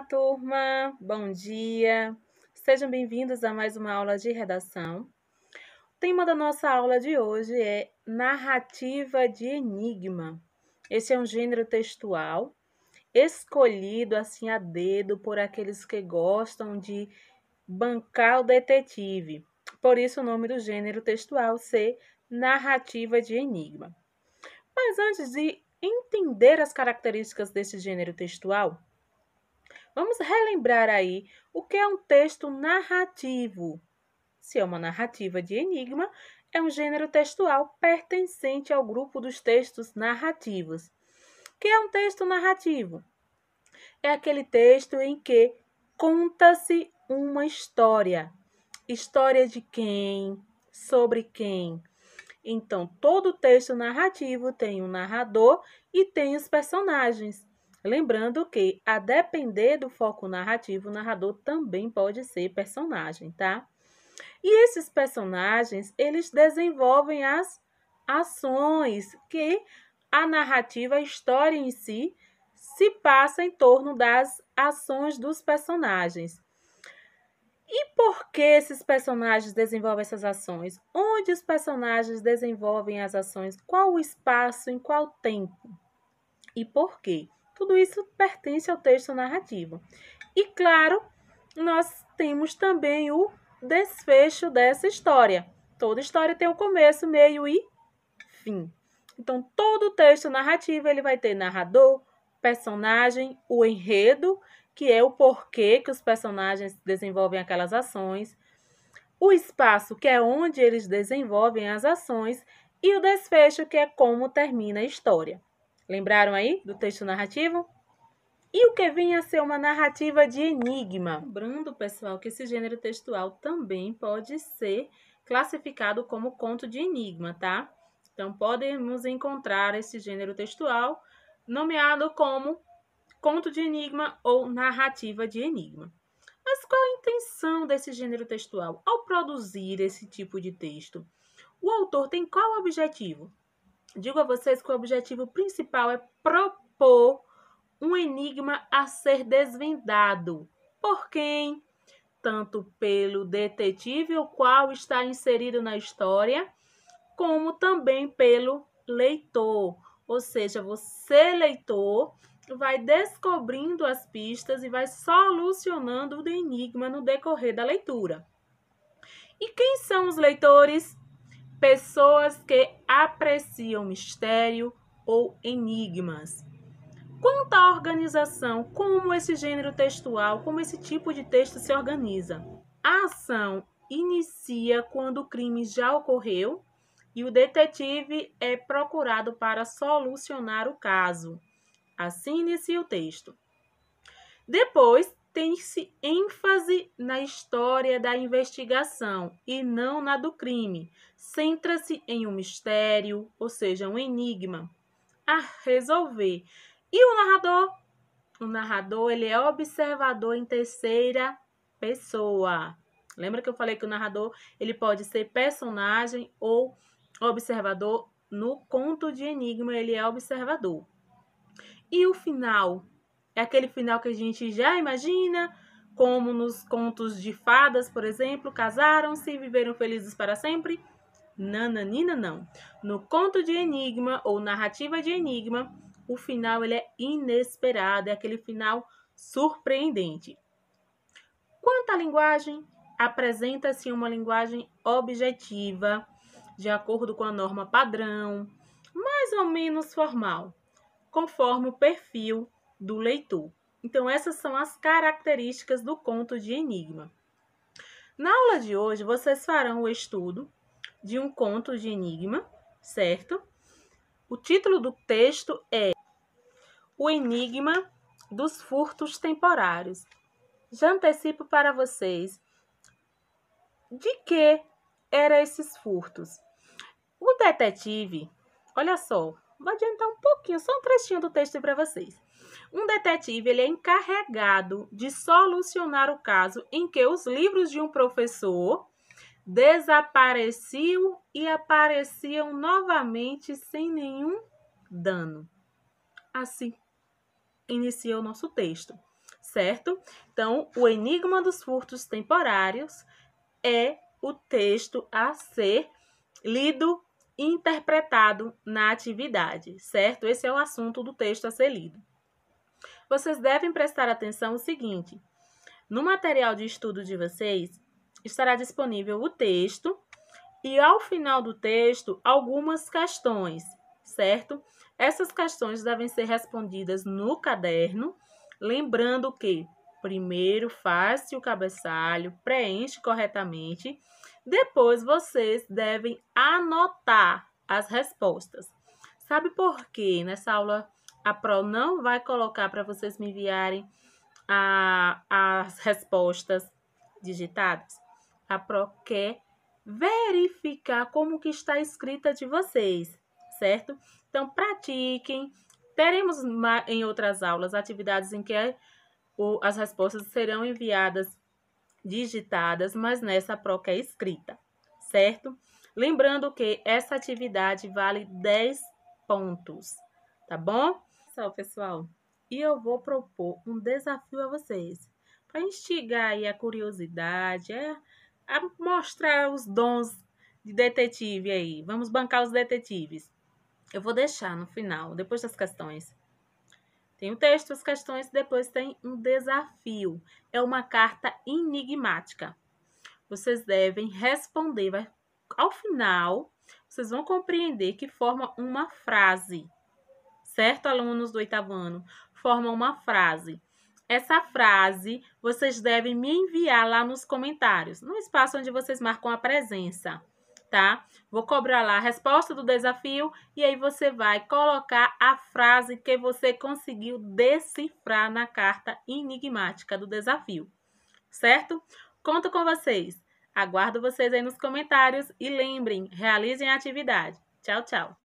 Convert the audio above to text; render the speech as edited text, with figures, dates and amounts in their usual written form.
turma! Bom dia! Sejam bem-vindos a mais uma aula de redação. O tema da nossa aula de hoje é narrativa de enigma. Esse é um gênero textual escolhido assim a dedo por aqueles que gostam de bancar o detetive. Por isso o nome do gênero textual ser narrativa de enigma. Mas antes de entender as características desse gênero textual, vamos relembrar aí o que é um texto narrativo. Se é uma narrativa de enigma, é um gênero textual pertencente ao grupo dos textos narrativos. O que é um texto narrativo? É aquele texto em que conta-se uma história. História de quem? Sobre quem? Então, todo texto narrativo tem um narrador e tem os personagens. Lembrando que, a depender do foco narrativo, o narrador também pode ser personagem, tá? E esses personagens, eles desenvolvem as ações que a narrativa, a história em si, se passa em torno das ações dos personagens. E por que esses personagens desenvolvem essas ações? Onde os personagens desenvolvem as ações? Qual o espaço, em qual tempo? E por quê? Tudo isso pertence ao texto narrativo. E, claro, nós temos também o desfecho dessa história. Toda história tem um começo, meio e fim. Então, todo texto narrativo ele vai ter narrador, personagem, o enredo, que é o porquê que os personagens desenvolvem aquelas ações, o espaço, que é onde eles desenvolvem as ações, e o desfecho, que é como termina a história. Lembraram aí do texto narrativo? E o que vem a ser uma narrativa de enigma? Lembrando, pessoal, que esse gênero textual também pode ser classificado como conto de enigma, tá? Então, podemos encontrar esse gênero textual nomeado como conto de enigma ou narrativa de enigma. Mas qual a intenção desse gênero textual? Ao produzir esse tipo de texto, o autor tem qual objetivo? Digo a vocês que o objetivo principal é propor um enigma a ser desvendado. Por quem? Tanto pelo detetive, o qual está inserido na história, como também pelo leitor. Ou seja, você, leitor, vai descobrindo as pistas e vai solucionando o enigma no decorrer da leitura. E quem são os leitores? Pessoas que apreciam mistério ou enigmas. Quanto à organização, como esse gênero textual, como esse tipo de texto se organiza? A ação inicia quando o crime já ocorreu e o detetive é procurado para solucionar o caso. Assim inicia o texto. Depois, tem-se ênfase na história da investigação e não na do crime. Centra-se em um mistério, ou seja, um enigma, a resolver. E o narrador? O narrador, ele é observador em terceira pessoa. Lembra que eu falei que o narrador, ele pode ser personagem ou observador? No conto de enigma, ele é observador. E o final? É aquele final que a gente já imagina, como nos contos de fadas, por exemplo, casaram-se e viveram felizes para sempre? Nananina, não. No conto de enigma ou narrativa de enigma, o final ele é inesperado, é aquele final surpreendente. Quanto à linguagem, apresenta-se uma linguagem objetiva, de acordo com a norma padrão, mais ou menos formal, conforme o perfil do leitor. Então, essas são as características do conto de enigma. Na aula de hoje, vocês farão o estudo de um conto de enigma, certo? O título do texto é O Enigma dos Furtos Temporários. Já antecipo para vocês de que eram esses furtos. O detetive, olha só, vou adiantar um pouquinho, só um trechinho do texto para vocês. Um detetive ele é encarregado de solucionar o caso em que os livros de um professor desapareciam e apareciam novamente sem nenhum dano. Assim inicia o nosso texto. certo? Então, o Enigma dos Furtos Temporários é o texto a ser lido e interpretado na atividade, certo? Esse é o assunto do texto a ser lido. Vocês devem prestar atenção no seguinte: no material de estudo de vocês estará disponível o texto e, ao final do texto, algumas questões, certo? Essas questões devem ser respondidas no caderno, lembrando que primeiro faz-se o cabeçalho, preenche corretamente, depois vocês devem anotar as respostas. Sabe por quê? Nessa aula a Pro não vai colocar para vocês me enviarem as respostas digitadas? A Pro quer verificar como que está escrita de vocês, certo? Então, pratiquem. Teremos em outras aulas atividades em que as respostas serão enviadas digitadas, mas nessa a Pro quer escrita, certo? Lembrando que essa atividade vale 10 pontos, tá bom? Pessoal, e eu vou propor um desafio a vocês, para instigar aí a curiosidade, a mostrar os dons de detetive aí. Vamos bancar os detetives. Eu vou deixar no final, depois das questões. Tem o texto, as questões, depois tem um desafio. É uma carta enigmática. Vocês devem responder. Ao final, vocês vão compreender que forma uma frase. Certo, alunos do 8º ano? Forma uma frase. Essa frase vocês devem me enviar lá nos comentários, no espaço onde vocês marcam a presença, tá? Vou cobrar lá a resposta do desafio e aí você vai colocar a frase que você conseguiu decifrar na carta enigmática do desafio, certo? Conto com vocês. Aguardo vocês aí nos comentários e lembrem, realizem a atividade. Tchau, tchau!